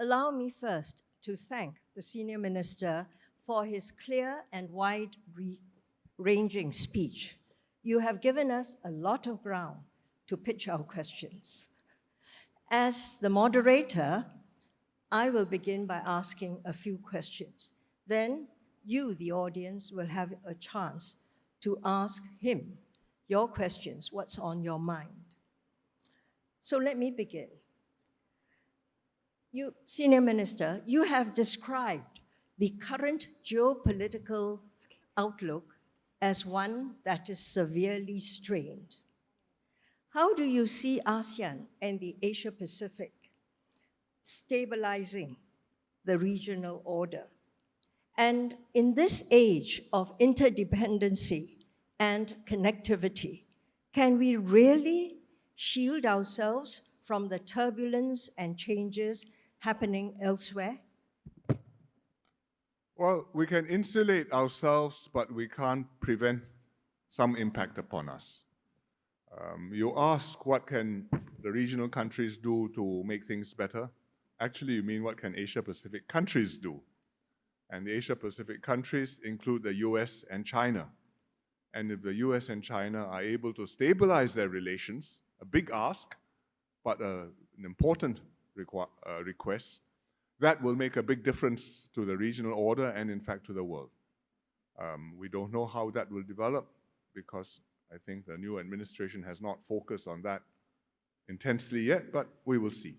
Allow me first to thank the Senior Minister for his clear and wide-ranging speech. You have given us a lot of ground to pitch our questions. As the moderator, I will begin by asking a few questions. Then you, the audience, will have a chance to ask him your questions, what's on your mind. So let me begin. You, Senior Minister, you have described the current geopolitical outlook as one that is severely strained. How do you see ASEAN and the Asia-Pacific stabilizing the regional order? And in this age of interdependency and connectivity, can we really shield ourselves from the turbulence and changes happening elsewhere? Well, we can insulate ourselves, but we can't prevent some impact upon us. You ask what can the regional countries do to make things better? Actually, you mean what can Asia-Pacific countries do? And the Asia-Pacific countries include the US and China. And if the US and China are able to stabilize their relations, a big ask, but an important request, that will make a big difference to the regional order and, in fact, to the world. We don't know how that will develop because I think the new administration has not focused on that intensely yet, but we will see.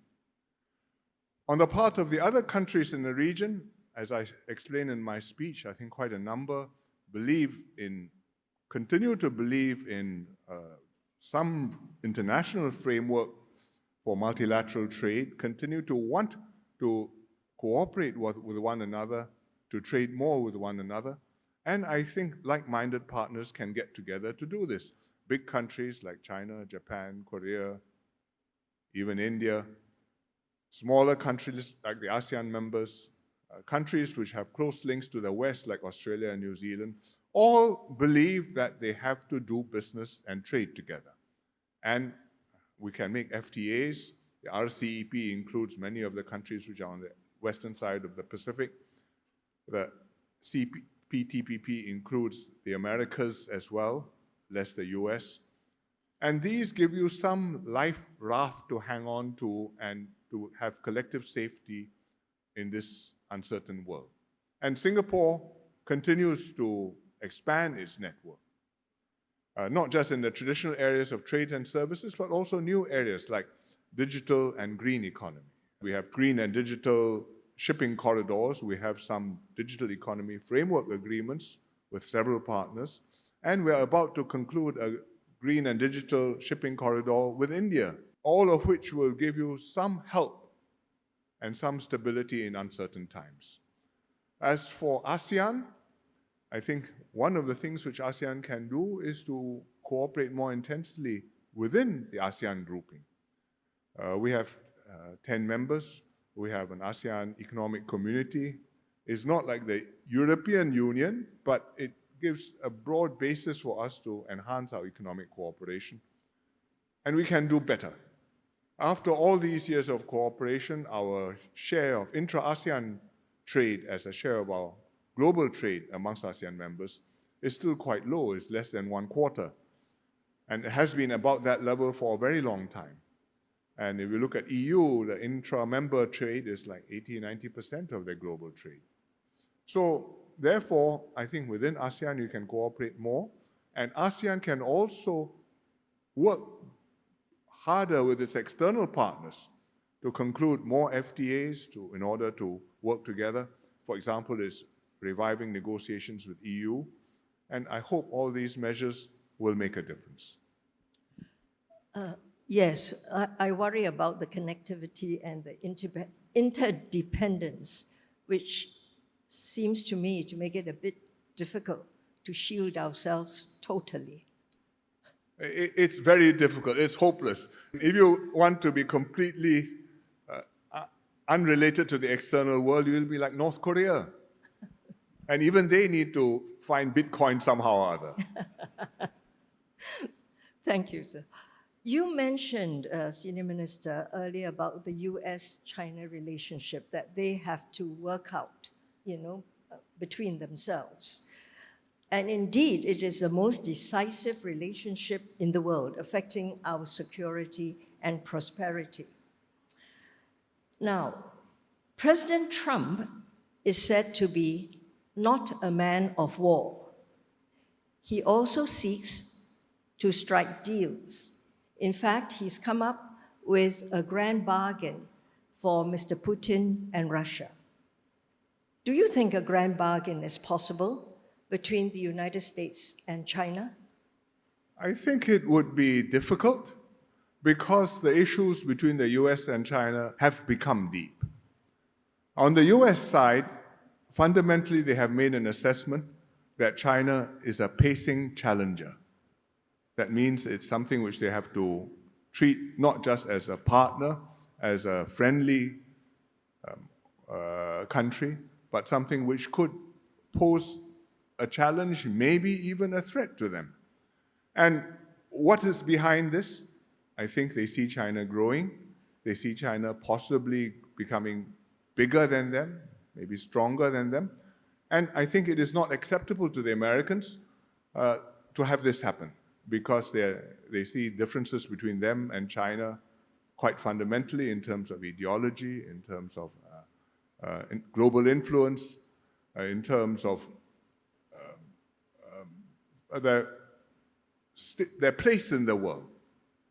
On the part of the other countries in the region, as I explained in my speech, I think quite a number continue to believe in some international framework for multilateral trade, continue to want to cooperate with one another, to trade more with one another. And I think like-minded partners can get together to do this. Big countries like China, Japan, Korea, even India, smaller countries like the ASEAN members, countries which have close links to the West like Australia and New Zealand, all believe that they have to do business and trade together. And we can make FTAs. The RCEP includes many of the countries which are on the western side of the Pacific. The CPTPP includes the Americas as well, less the US. And these give you some life raft to hang on to and to have collective safety in this uncertain world. And Singapore continues to expand its network, not just in the traditional areas of trade and services, but also new areas like digital and green economy. We have green and digital shipping corridors. We have some digital economy framework agreements with several partners. And we're about to conclude a green and digital shipping corridor with India, all of which will give you some help and some stability in uncertain times. As for ASEAN, I think one of the things which ASEAN can do is to cooperate more intensely within the ASEAN grouping. We have 10 members. We have an ASEAN economic community. It's not like the European Union, but it gives a broad basis for us to enhance our economic cooperation. And we can do better. After all these years of cooperation, our share of intra-ASEAN trade as a share of our global trade amongst ASEAN members is still quite low. It's less than 1/4. And it has been about that level for a very long time. And if you look at EU, the intra-member trade is like 80–90% of their global trade. So therefore, I think within ASEAN you can cooperate more, and ASEAN can also work harder with its external partners to conclude more FTAs in order to work together. For example, is reviving negotiations with EU, and I hope all these measures will make a difference. Yes, I worry about the connectivity and the interdependence, which seems to me to make it a bit difficult to shield ourselves totally. It's very difficult. It's hopeless. If you want to be completely unrelated to the external world, you'll be like North Korea. And even they need to find Bitcoin somehow or other. Thank you, sir. You mentioned, Senior Minister, earlier about the US-China relationship that they have to work out, between themselves. And indeed, it is the most decisive relationship in the world, affecting our security and prosperity. Now, President Trump is said to be not a man of war. He also seeks to strike deals. In fact, he's come up with a grand bargain for Mr. Putin and Russia. Do you think a grand bargain is possible between the United States and China? I think it would be difficult because the issues between the US and China have become deep. On the US side, fundamentally, they have made an assessment that China is a pacing challenger. That means it's something which they have to treat not just as a partner, as a friendly country, but something which could pose a challenge, maybe even a threat to them. And what is behind this? I think they see China growing. They see China possibly becoming bigger than them, maybe stronger than them. And I think it is not acceptable to the Americans to have this happen, because they see differences between them and China quite fundamentally in terms of ideology, in terms of global influence, in terms of their place in the world.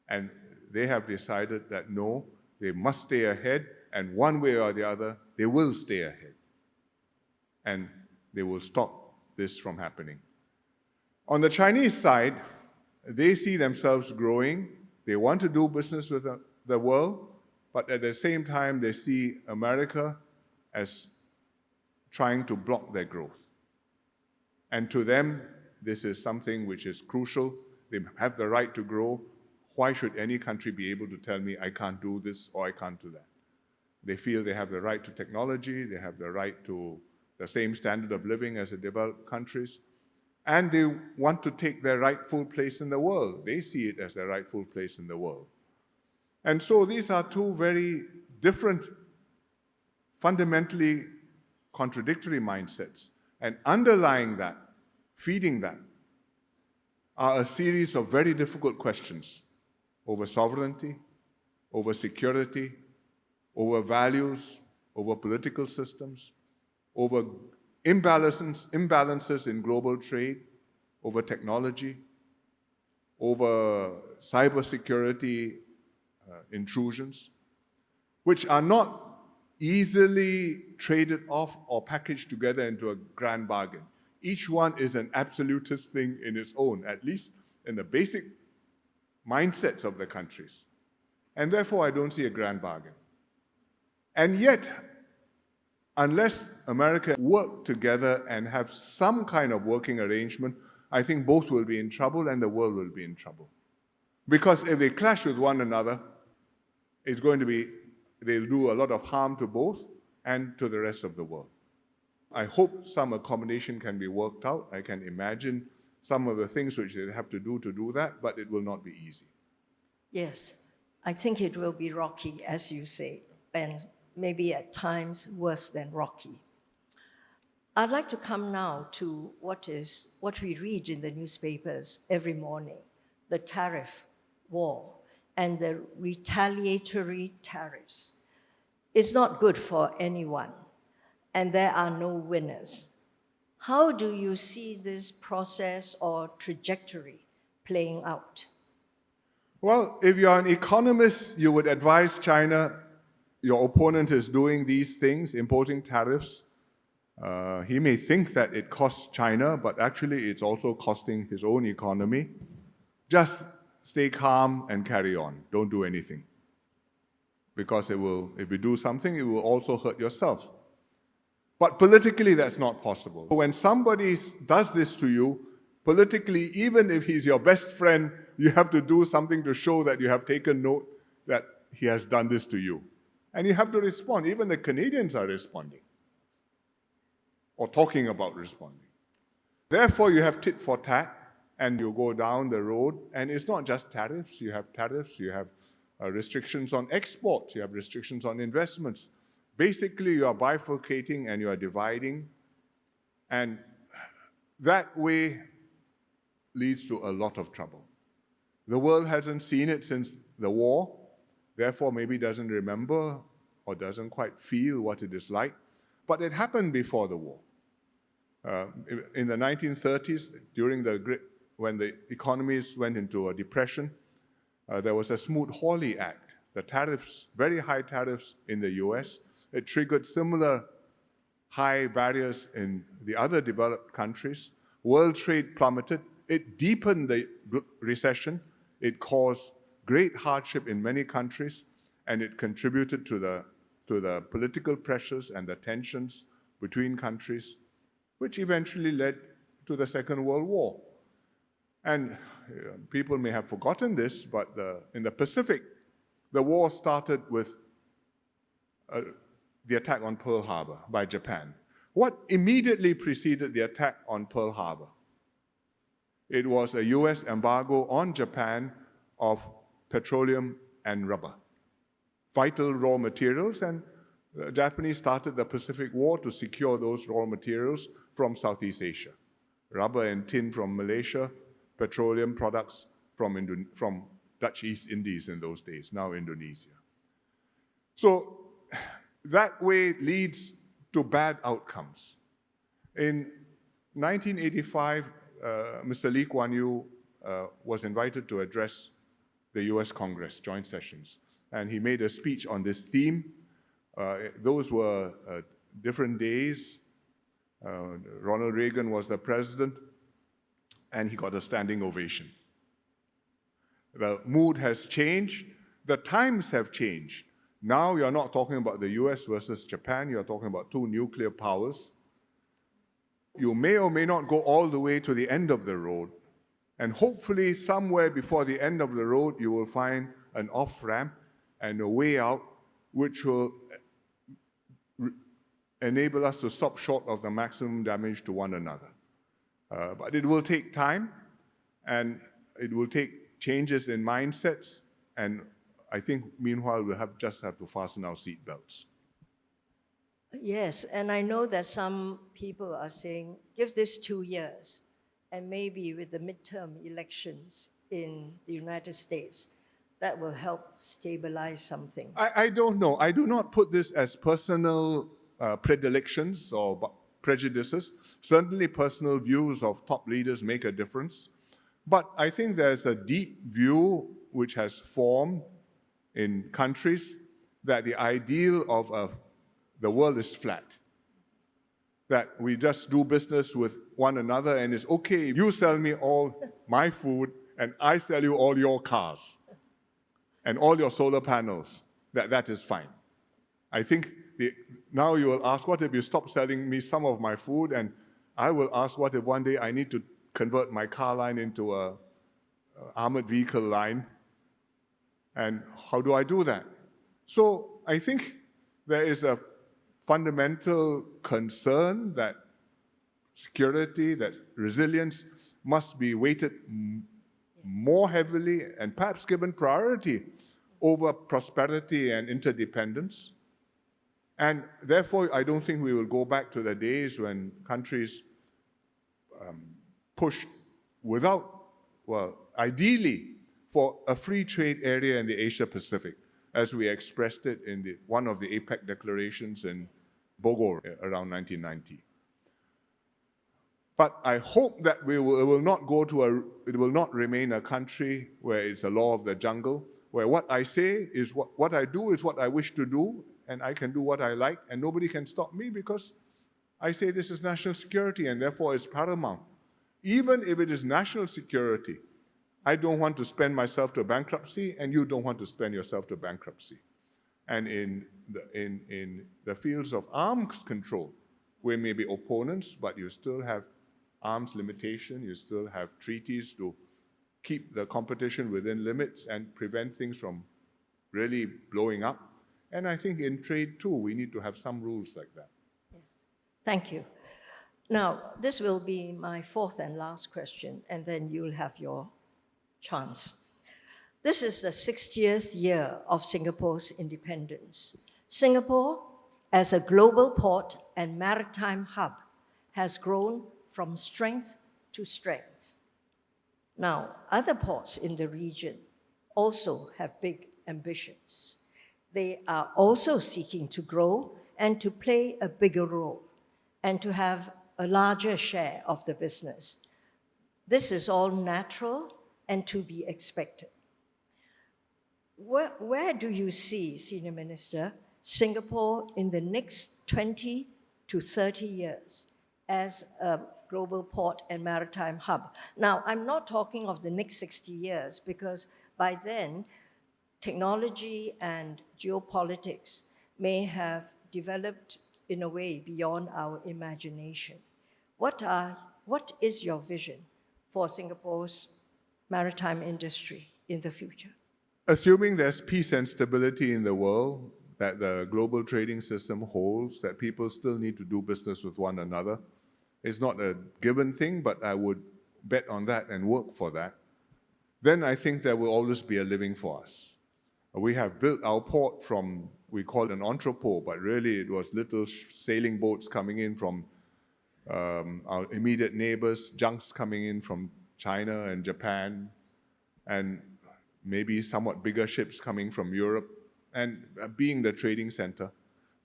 And they have decided that no, they must stay ahead, and one way or the other, they will stay ahead. And they will stop this from happening. On the Chinese side, they see themselves growing. They want to do business with the world, but at the same time, they see America as trying to block their growth. And to them, this is something which is crucial. They have the right to grow. Why should any country be able to tell me I can't do this or I can't do that? They feel they have the right to technology, they have the right to the same standard of living as the developed countries, and they want to take their rightful place in the world. They see it as their rightful place in the world. And so these are two very different, fundamentally contradictory mindsets. And underlying that, feeding that, are a series of very difficult questions over sovereignty, over security, over values, over political systems, over imbalances in global trade, over technology, over cybersecurity intrusions, which are not easily traded off or packaged together into a grand bargain. Each one is an absolutist thing in its own, at least in the basic mindsets of the countries. And therefore, I don't see a grand bargain. And yet, unless America work together and have some kind of working arrangement, I think both will be in trouble and the world will be in trouble. Because if they clash with one another, they'll do a lot of harm to both and to the rest of the world. I hope some accommodation can be worked out. I can imagine some of the things which they have to do that, but it will not be easy. Yes, I think it will be rocky, as you say, and maybe at times worse than rocky. I'd like to come now to what we read in the newspapers every morning, the tariff war and the retaliatory tariffs. It's not good for anyone, and there are no winners. How do you see this process or trajectory playing out? Well, if you're an economist, you would advise China, your opponent is doing these things, imposing tariffs. He may think that it costs China, but actually it's also costing his own economy. Just stay calm and carry on. Don't do anything. Because if you do something, it will also hurt yourself. But politically, that's not possible. When somebody does this to you, politically, even if he's your best friend, you have to do something to show that you have taken note that he has done this to you. And you have to respond. Even the Canadians are responding, or talking about responding. Therefore, you have tit for tat, And you go down the road, and it's not just tariffs. You have restrictions on exports, you have restrictions on investments. Basically, you are bifurcating and you are dividing, and that way leads to a lot of trouble. The world hasn't seen it since the war, therefore maybe doesn't remember or doesn't quite feel what it is like, but it happened before the war. In the 1930s, when the economies went into a depression, there was a Smoot-Hawley Act, the tariffs, very high tariffs in the US. It triggered similar high barriers in the other developed countries. World trade plummeted. It deepened the recession. It caused great hardship in many countries, and it contributed to the political pressures and the tensions between countries, which eventually led to the Second World War. And people may have forgotten this, but in the Pacific, the war started with the attack on Pearl Harbor by Japan. What immediately preceded the attack on Pearl Harbor? It was a US embargo on Japan of petroleum and rubber, vital raw materials, and the Japanese started the Pacific War to secure those raw materials from Southeast Asia. Rubber and tin from Malaysia, petroleum products from Dutch East Indies in those days, now Indonesia. So that way leads to bad outcomes. In 1985, Mr. Lee Kuan Yew was invited to address the US Congress joint sessions, and he made a speech on this theme. Those were different days. Ronald Reagan was the president, and he got a standing ovation. The mood has changed. The times have changed. Now you're not talking about the US versus Japan, you're talking about two nuclear powers. You may or may not go all the way to the end of the road, and hopefully somewhere before the end of the road you will find an off-ramp and a way out which will enable us to stop short of the maximum damage to one another. But it will take time, and it will take changes in mindsets, and I think meanwhile we'll just have to fasten our seatbelts. Yes, and I know that some people are saying, give this 2 years, and maybe with the midterm elections in the United States, that will help stabilize something. I don't know. I do not put this as personal predilections or prejudices. Certainly personal views of top leaders make a difference. But I think there's a deep view which has formed in countries that the ideal of the world is flat. That we just do business with one another, and it's okay if you sell me all my food and I sell you all your cars and all your solar panels, that is fine. I think now you will ask, what if you stop selling me some of my food? And I will ask, what if one day I need to convert my car line into a armored vehicle line? And how do I do that? So I think there is a fundamental concern that security, that resilience must be weighted more heavily and perhaps given priority over prosperity and interdependence. And therefore, I don't think we will go back to the days when countries pushed ideally for a free trade area in the Asia Pacific, as we expressed it in one of the APEC declarations in Bogor around 1990. But I hope that it will not remain a country where it's a law of the jungle, where what I say is what I do is what I wish to do, and I can do what I like, and nobody can stop me because I say this is national security, and therefore it's paramount. Even if it is national security, I don't want to spend myself to bankruptcy, and you don't want to spend yourself to bankruptcy. And in the fields of arms control, we may be opponents, but you still have arms limitation, you still have treaties to keep the competition within limits and prevent things from really blowing up. And I think in trade too, we need to have some rules like that. Yes. Thank you. Now, this will be my fourth and last question, and then you'll have your chance. This is the 60th year of Singapore's independence. Singapore, as a global port and maritime hub, has grown from strength to strength. Now, other ports in the region also have big ambitions. They are also seeking to grow and to play a bigger role and to have a larger share of the business. This is all natural and to be expected. Where do you see, Senior Minister, Singapore in the next 20 to 30 years as a global port and maritime hub? Now, I'm not talking of the next 60 years because by then, technology and geopolitics may have developed in a way beyond our imagination. What is your vision for Singapore's maritime industry in the future? Assuming there's peace and stability in the world, that the global trading system holds, that people still need to do business with one another, it's not a given thing, but I would bet on that and work for that. Then I think there will always be a living for us. We have built our port from, we call it an entrepot, but really it was little sailing boats coming in from our immediate neighbors, junks coming in from China and Japan, and maybe somewhat bigger ships coming from Europe, and being the trading center,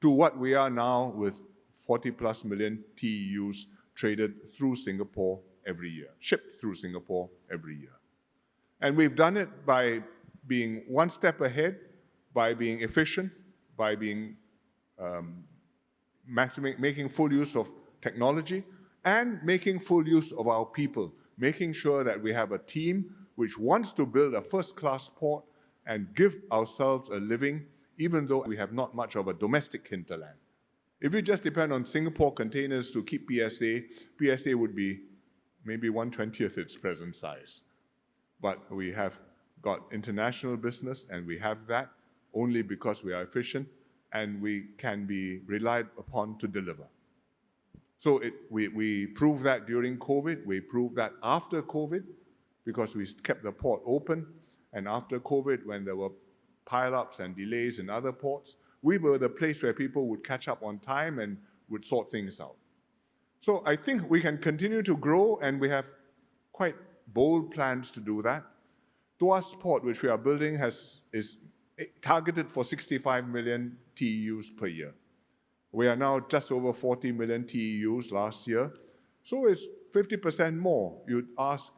to what we are now with 40 plus million TEUs traded through Singapore every year, shipped through Singapore every year. And we've done it by being one step ahead, by being efficient, by being making full use of technology, and making full use of our people, making sure that we have a team which wants to build a first-class port and give ourselves a living, even though we have not much of a domestic hinterland. If we just depend on Singapore containers to keep PSA would be maybe 1/20th its present size. But we have got international business, and we have that only because we are efficient and we can be relied upon to deliver. So we proved that during COVID, we proved that after COVID, because we kept the port open, and after COVID, when there were pile-ups and delays in other ports, we were the place where people would catch up on time and would sort things out. So I think we can continue to grow, and we have quite bold plans to do that. Tuas Port, which we are building, is targeted for 65 million TEUs per year. We are now just over 40 million TEUs last year, so it's 50% more. You'd ask,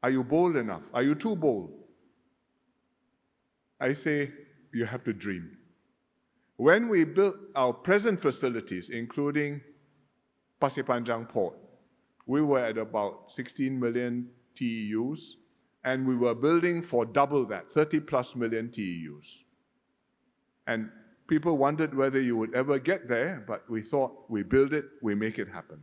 are you bold enough? Are you too bold? I say, you have to dream. When we built our present facilities, including Pasir Panjang Port, we were at about 16 million TEUs, and we were building for double that, 30 plus million TEUs. And people wondered whether you would ever get there, but we thought, we build it, we make it happen.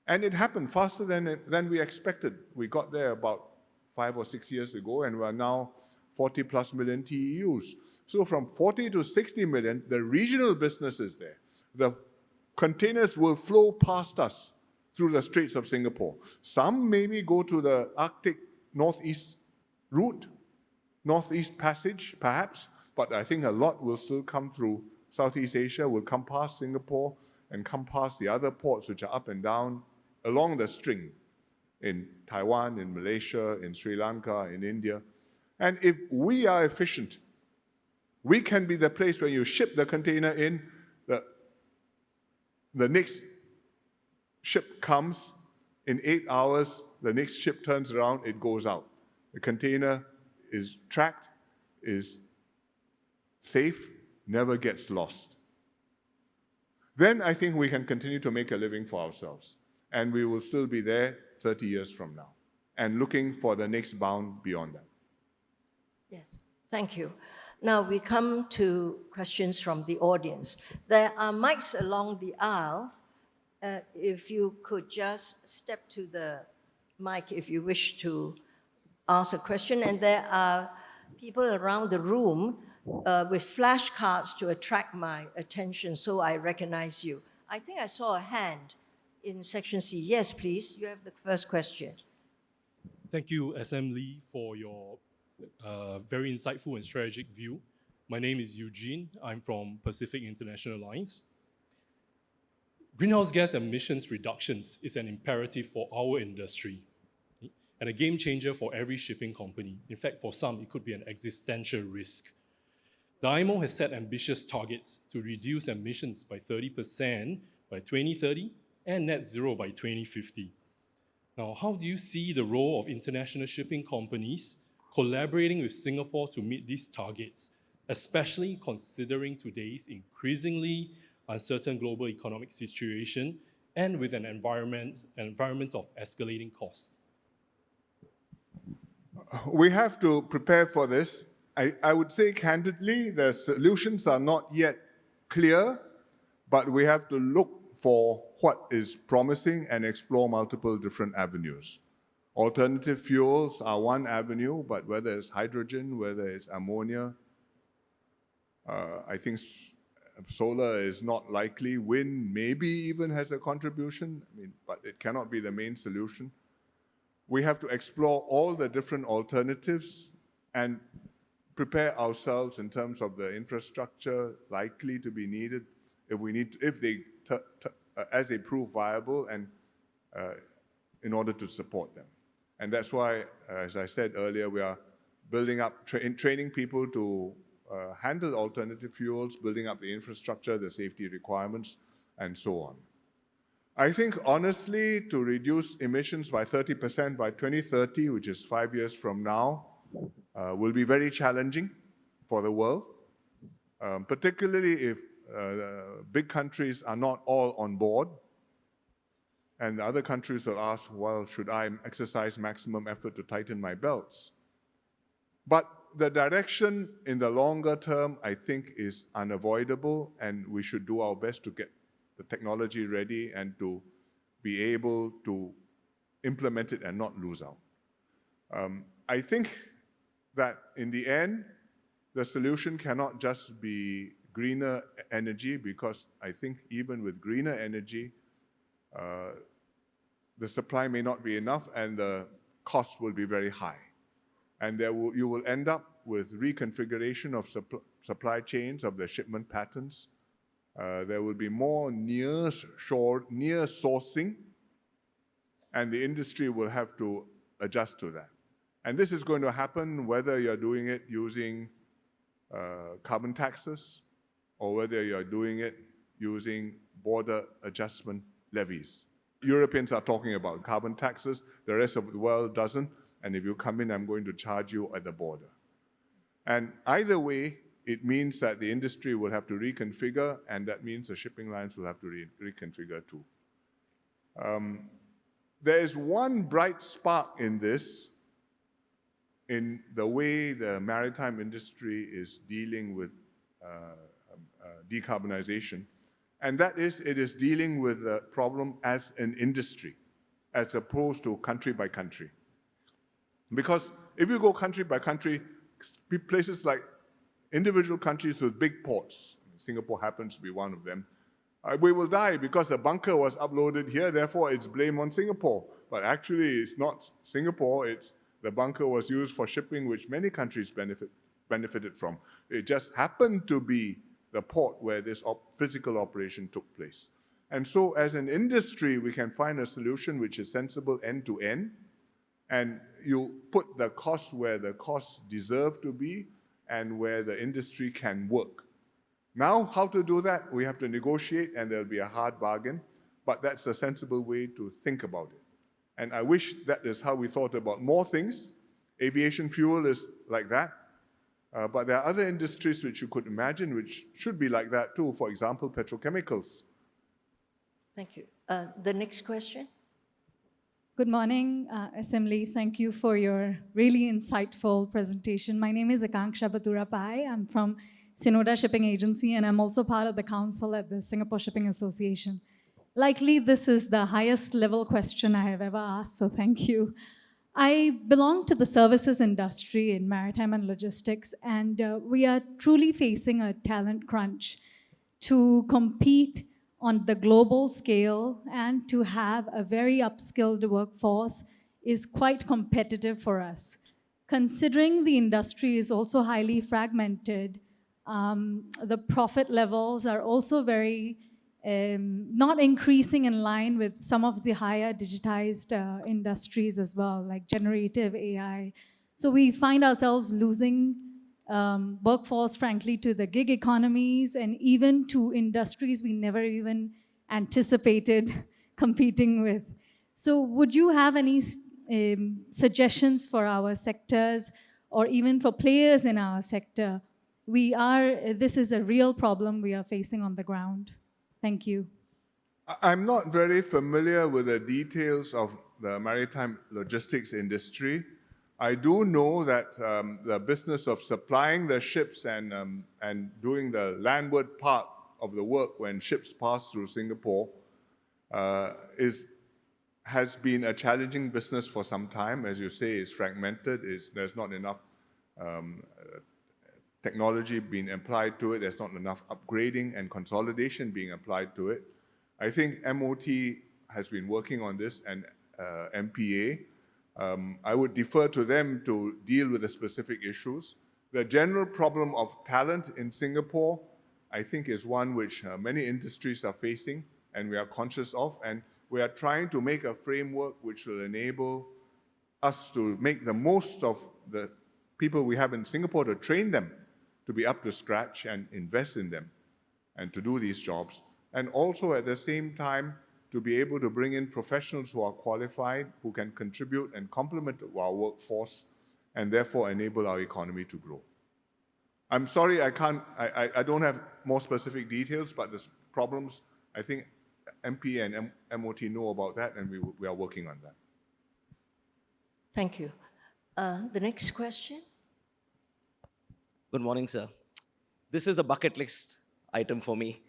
And it happened faster than we expected. We got there about 5 or 6 years ago, and we're now 40 plus million TEUs. So from 40 to 60 million, the regional business is there. The containers will flow past us through the Straits of Singapore. Some maybe go to the Arctic Northeast route, Northeast Passage, perhaps, but I think a lot will still come through Southeast Asia, will come past Singapore and come past the other ports which are up and down along the string in Taiwan, in Malaysia, in Sri Lanka, in India. And if we are efficient, we can be the place where you ship the container in, the next ship comes, in 8 hours, the next ship turns around, it goes out. The container is tracked, is safe, never gets lost. Then I think we can continue to make a living for ourselves. And we will still be there 30 years from now and looking for the next bound beyond that. Yes, thank you. Now we come to questions from the audience. There are mics along the aisle. If you could just step to the mic if you wish to ask a question. And there are people around the room with flashcards to attract my attention, so I recognize you. I think I saw a hand in section C. Yes, please. You have the first question. Thank you, SM Lee, for your very insightful and strategic view. My name is Eugene. I'm from Pacific International Lines. Greenhouse gas emissions reductions is an imperative for our industry and a game changer for every shipping company. In fact, for some, it could be an existential risk. The IMO has set ambitious targets to reduce emissions by 30% by 2030 and net zero by 2050. Now, how do you see the role of international shipping companies collaborating with Singapore to meet these targets, especially considering today's increasingly uncertain global economic situation and with an environment of escalating costs? We have to prepare for this. I would say candidly, the solutions are not yet clear, but we have to look for what is promising and explore multiple different avenues. Alternative fuels are one avenue, but whether it's hydrogen, whether it's ammonia, I think solar is not likely. Wind maybe even has a contribution, but it cannot be the main solution. We have to explore all the different alternatives and prepare ourselves in terms of the infrastructure likely to be needed as they prove viable and in order to support them. And that's why, as I said earlier, we are building up, training people to handle alternative fuels, building up the infrastructure, the safety requirements, and so on. I think, honestly, to reduce emissions by 30% by 2030, which is 5 years from now, will be very challenging for the world, particularly if big countries are not all on board. And the other countries will ask, well, should I exercise maximum effort to tighten my belts? But the direction in the longer term, I think, is unavoidable, and we should do our best to get the technology ready and to be able to implement it and not lose out. I think that in the end, the solution cannot just be greener energy, because I think even with greener energy, the supply may not be enough and the cost will be very high. And you will end up with reconfiguration of supply chains, of the shipment patterns. There will be more near sourcing, and the industry will have to adjust to that. And this is going to happen whether you're doing it using carbon taxes or whether you're doing it using border adjustment levies. Europeans are talking about carbon taxes, the rest of the world doesn't, and if you come in, I'm going to charge you at the border. And either way, it means that the industry will have to reconfigure, and that means the shipping lines will have to reconfigure too. There is one bright spark in this, in the way the maritime industry is dealing with decarbonization, and that is, it is dealing with the problem as an industry, as opposed to country by country. Because if you go country by country, places like individual countries with big ports, Singapore happens to be one of them, we will die because the bunker was uploaded here, therefore it's blame on Singapore. But actually it's not Singapore, it's the bunker was used for shipping, which many countries benefited from. It just happened to be the port where this physical operation took place. And so as an industry, we can find a solution which is sensible end to end, and you put the costs where the costs deserve to be and where the industry can work. Now, how to do that? We have to negotiate, and there'll be a hard bargain, but that's a sensible way to think about it. And I wish that is how we thought about more things. Aviation fuel is like that. But there are other industries which you could imagine which should be like that too. For example, petrochemicals. Thank you. The next question. Good morning, Assembly. Thank you for your really insightful presentation. My name is Akanksha Baturapai. I'm from Sinoda Shipping Agency, and I'm also part of the council at the Singapore Shipping Association. Likely, this is the highest level question I have ever asked, so thank you. I belong to the services industry in maritime and logistics, and we are truly facing a talent crunch to compete on the global scale and to have a very upskilled workforce is quite competitive for us. Considering the industry is also highly fragmented, the profit levels are also very not increasing in line with some of the higher digitized industries as well, like generative AI. So we find ourselves losing workforce, frankly, to the gig economies and even to industries we never even anticipated competing with. So would you have any suggestions for our sectors or even for players in our sector? This is a real problem we are facing on the ground. Thank you. I'm not very familiar with the details of the maritime logistics industry. I do know that the business of supplying the ships and doing the landward part of the work when ships pass through Singapore has been a challenging business for some time. As you say, it's fragmented. There's not enough technology being applied to it. There's not enough upgrading and consolidation being applied to it. I think MOT has been working on this, and MPA. I would defer to them to deal with the specific issues. The general problem of talent in Singapore, I think, is one which many industries are facing, and we are conscious of, and we are trying to make a framework which will enable us to make the most of the people we have in Singapore, to train them to be up to scratch and invest in them and to do these jobs. And also at the same time, to be able to bring in professionals who are qualified, who can contribute and complement our workforce, and therefore enable our economy to grow. I'm sorry, I don't have more specific details, but the problems, I think MP and MOT know about that, and we are working on that. Thank you. The next question. Good morning, sir. This is a bucket list item for me.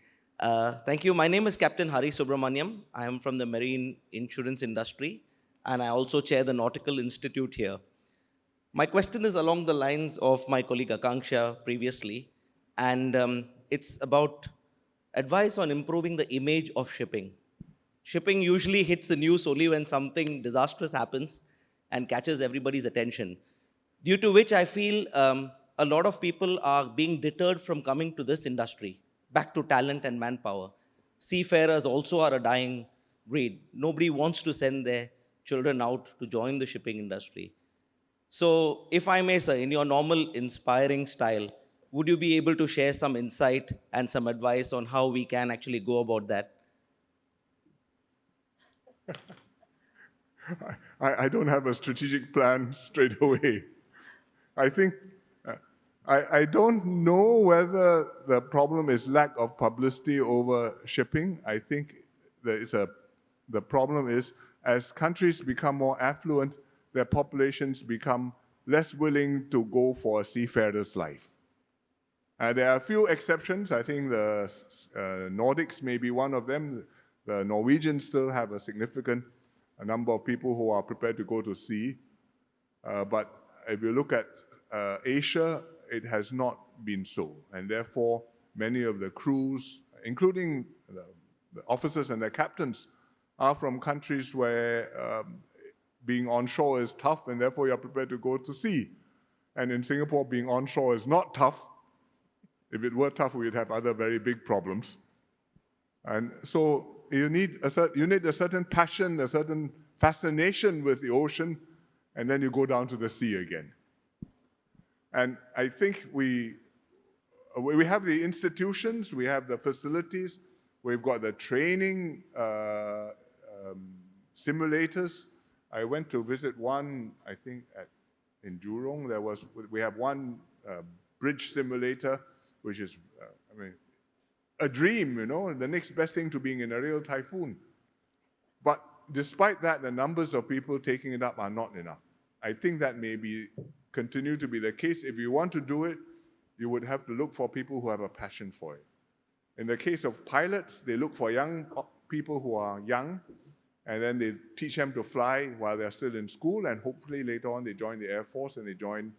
Thank you. My name is Captain Hari Subramaniam. I am from the marine insurance industry, and I also chair the Nautical Institute here. My question is along the lines of my colleague Akanksha previously, and it's about advice on improving the image of shipping. Shipping usually hits the news only when something disastrous happens and catches everybody's attention, due to which I feel a lot of people are being deterred from coming to this industry, back to talent and manpower. Seafarers also are a dying breed. Nobody wants to send their children out to join the shipping industry. So if I may, sir, in your normal inspiring style, would you be able to share some insight and some advice on how we can actually go about that? I don't have a strategic plan straight away. I think, I don't know whether the problem is lack of publicity over shipping. I think the problem is, as countries become more affluent, their populations become less willing to go for a seafarer's life. There are a few exceptions. I think the Nordics may be one of them. The Norwegians still have a significant number of people who are prepared to go to sea. But if you look at Asia, it has not been so. And therefore, many of the crews, including the officers and their captains, are from countries where being onshore is tough, and therefore you're prepared to go to sea. And in Singapore, being onshore is not tough. If it were tough, we'd have other very big problems. And so you need a certain passion, a certain fascination with the ocean, and then you go down to the sea again. And I think we have the institutions, we have the facilities, we've got the training simulators. I went to visit one, I think, in Jurong. We have one bridge simulator, which is, a dream, the next best thing to being in a real typhoon. But despite that, the numbers of people taking it up are not enough. I think that may continue to be the case. If you want to do it, you would have to look for people who have a passion for it. In the case of pilots, they look for young people who are young, and then they teach them to fly while they're still in school, and hopefully later on they join the Air Force and they join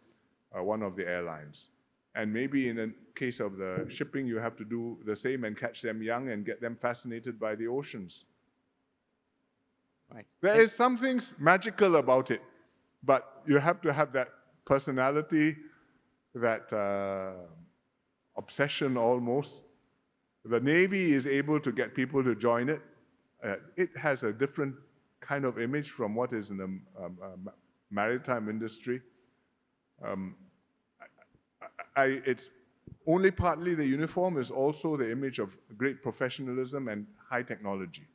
one of the airlines. And maybe in the case of the shipping, you have to do the same and catch them young and get them fascinated by the oceans. Right. There is something magical about it, but you have to have that personality, that obsession almost. The Navy is able to get people to join it. It has a different kind of image from what is in the maritime industry. It's only partly the uniform, is also the image of great professionalism and high technology.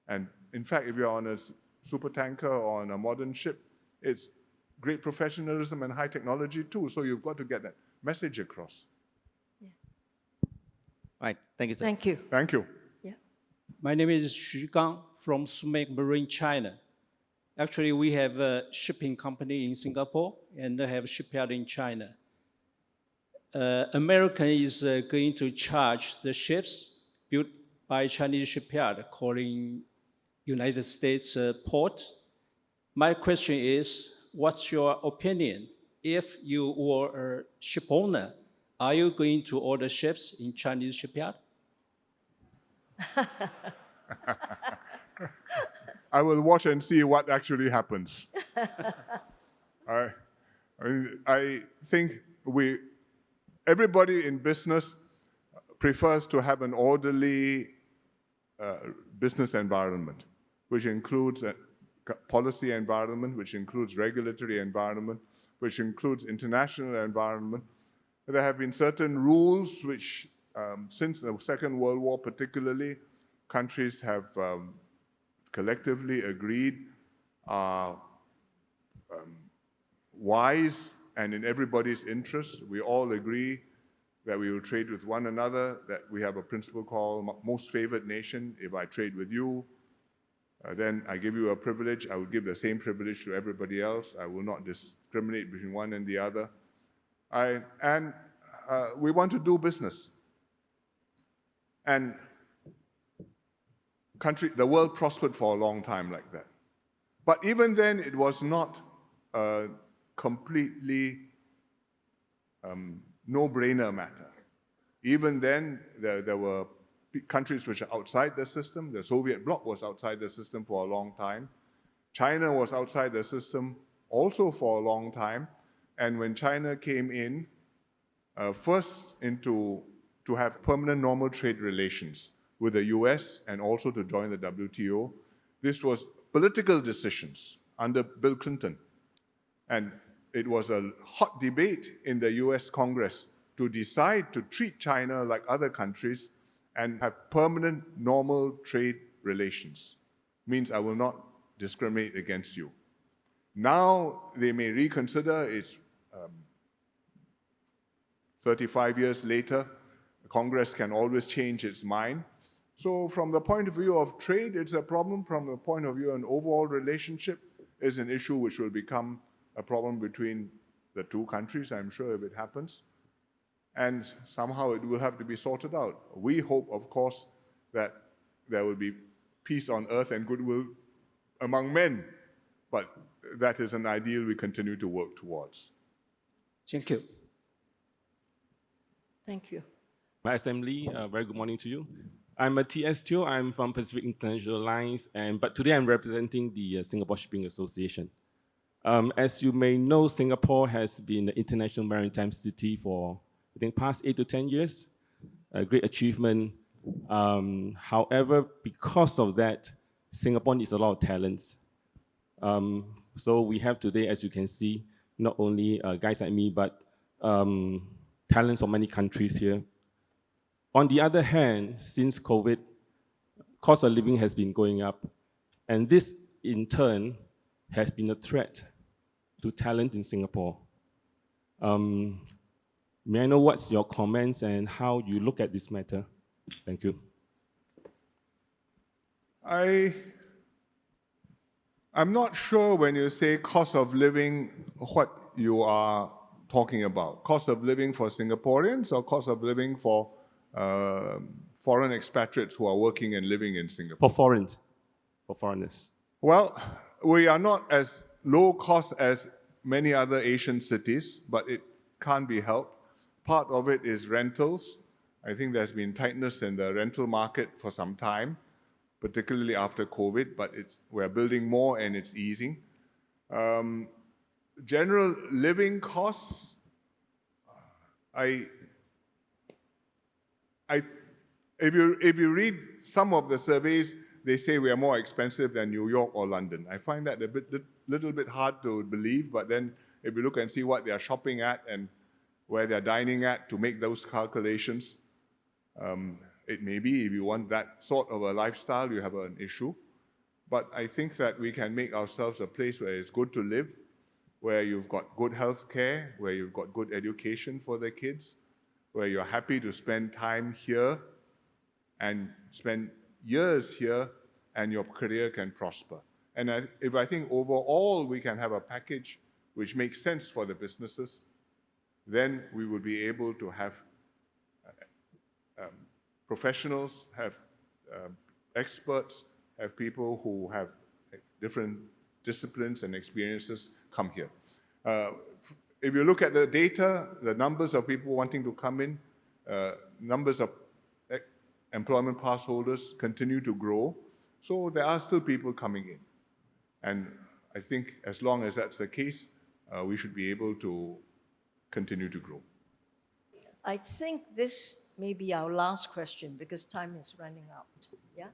And in fact, if you're on a supertanker or on a modern ship, it's great professionalism and high technology too. So you've got to get that message across. Right. Thank you, sir. Thank you. Thank you. Yeah. My name is Xu Gang from Sumac Marine, China. Actually, we have a shipping company in Singapore and they have a shipyard in China. American is going to charge the ships built by Chinese shipyard calling United States port. My question is, what's your opinion? If you were a ship owner, are you going to order ships in Chinese shipyard? I will watch and see what actually happens. I think everybody in business prefers to have an orderly business environment, which includes a policy environment, which includes regulatory environment, which includes international environment. There have been certain rules which, since the Second World War particularly, countries have collectively agreed are wise and in everybody's interest. We all agree that we will trade with one another, that we have a principle called most favored nation. If I trade with you, then I give you a privilege. I will give the same privilege to everybody else. I will not discriminate between one and the other. We want to do business. And the world prospered for a long time like that. But even then, it was not a completely no-brainer matter. Even then, there were countries which are outside the system. The Soviet bloc was outside the system for a long time. China was outside the system also for a long time. And when China came in, first to have permanent normal trade relations with the US and also to join the WTO, this was political decisions under Bill Clinton. And it was a hot debate in the US Congress to decide to treat China like other countries and have permanent normal trade relations. Means I will not discriminate against you. Now they may reconsider. It's 35 years later. Congress can always change its mind. So from the point of view of trade, it's a problem. From the point of view of an overall relationship, is an issue which will become a problem between the two countries, I'm sure, if it happens. And somehow it will have to be sorted out. We hope, of course, that there will be peace on earth and goodwill among men. But that is an ideal we continue to work towards. Thank you. Thank you. My assembly, very good morning to you. I'm a TS Teo. I'm from Pacific International Lines, but today I'm representing the Singapore Shipping Association. As you may know, Singapore has been an international maritime city for, I think, past 8 to 10 years. A great achievement. However, because of that, Singapore needs a lot of talents. So we have today, as you can see, not only guys like me, but talents from many countries here. On the other hand, since COVID, cost of living has been going up, and this in turn has been a threat to talent in Singapore. May I know what's your comments and how you look at this matter? Thank you. I'm not sure when you say cost of living, what you are talking about. Cost of living for Singaporeans or cost of living for foreign expatriates who are working and living in Singapore? For foreigners. Well, we are not as low cost as many other Asian cities, but it can't be helped. Part of it is rentals. I think there's been tightness in the rental market for some time, particularly after COVID, but we're building more and it's easing. General living costs, if you read some of the surveys, they say we are more expensive than New York or London. I find that little bit hard to believe, but then if you look and see what they are shopping at and where they're dining at to make those calculations, it may be if you want that sort of a lifestyle, you have an issue. But I think that we can make ourselves a place where it's good to live, where you've got good health care, where you've got good education for the kids, where you're happy to spend time here and spend years here, and your career can prosper. And I think overall we can have a package which makes sense for the businesses, then we will be able to have professionals, have experts, have people who have different disciplines and experiences come here. If you look at the data, the numbers of people wanting to come in, numbers of employment pass holders continue to grow. So there are still people coming in. And I think as long as that's the case, we should be able to continue to grow. I think this may be our last question because time is running out. Yeah?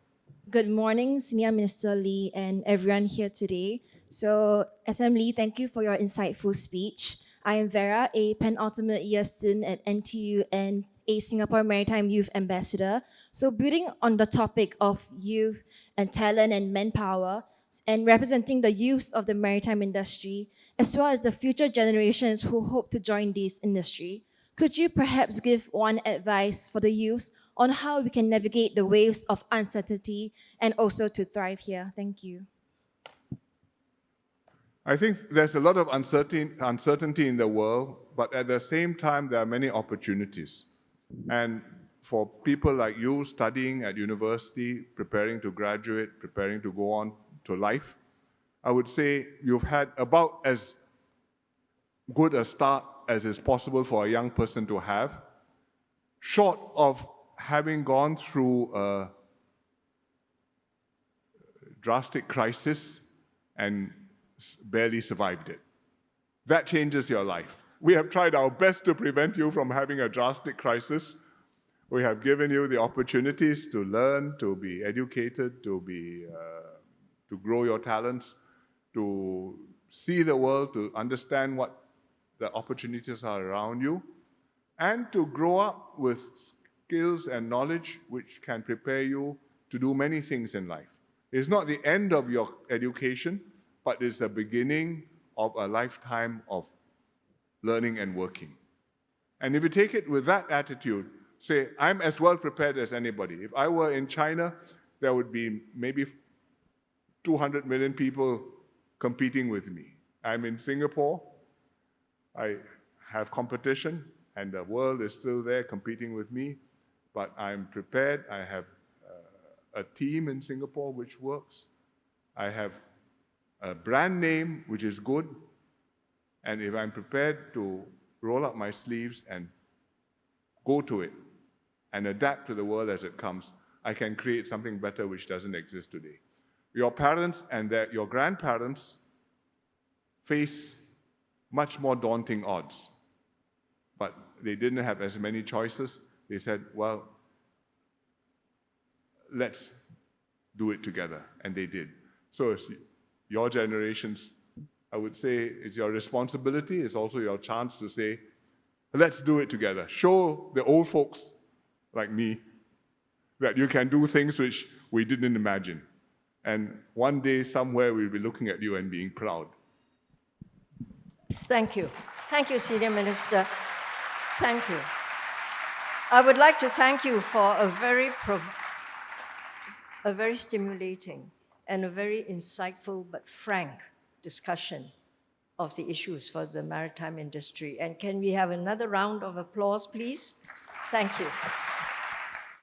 Good morning, Senior Minister Lee and everyone here today. So, SM Lee, thank you for your insightful speech. I am Vera, a penultimate year student at NTU and a Singapore Maritime Youth Ambassador. So building on the topic of youth and talent and manpower and representing the youth of the maritime industry, as well as the future generations who hope to join this industry, could you perhaps give one advice for the youth on how we can navigate the waves of uncertainty and also to thrive here? Thank you. I think there's a lot of uncertainty in the world, but at the same time, there are many opportunities. And for people like you studying at university, preparing to graduate, preparing to go on to life, I would say you've had about as good a start as is possible for a young person to have, short of having gone through a drastic crisis and barely survived it. That changes your life. We have tried our best to prevent you from having a drastic crisis. We have given you the opportunities to learn, to be educated, to grow your talents, to see the world, to understand what the opportunities are around you, and to grow up with skills and knowledge which can prepare you to do many things in life. It's not the end of your education, but it's the beginning of a lifetime of learning and working. And if you take it with that attitude, say, I'm as well prepared as anybody. If I were in China, there would be maybe 200 million people competing with me. I'm in Singapore. I have competition, and the world is still there competing with me, but I'm prepared. I have a team in Singapore which works. I have a brand name which is good, and if I'm prepared to roll up my sleeves and go to it and adapt to the world as it comes, I can create something better which doesn't exist today. Your parents and your grandparents face much more daunting odds, but they didn't have as many choices. They said, well, let's do it together, and they did. So your generations, I would say it's your responsibility. It's also your chance to say, let's do it together. Show the old folks like me that you can do things which we didn't imagine. And one day, somewhere, we'll be looking at you and being proud. Thank you. Thank you, Senior Minister. Thank you. I would like to thank you for a very stimulating and a very insightful but frank discussion of the issues for the maritime industry. And can we have another round of applause, please? Thank you.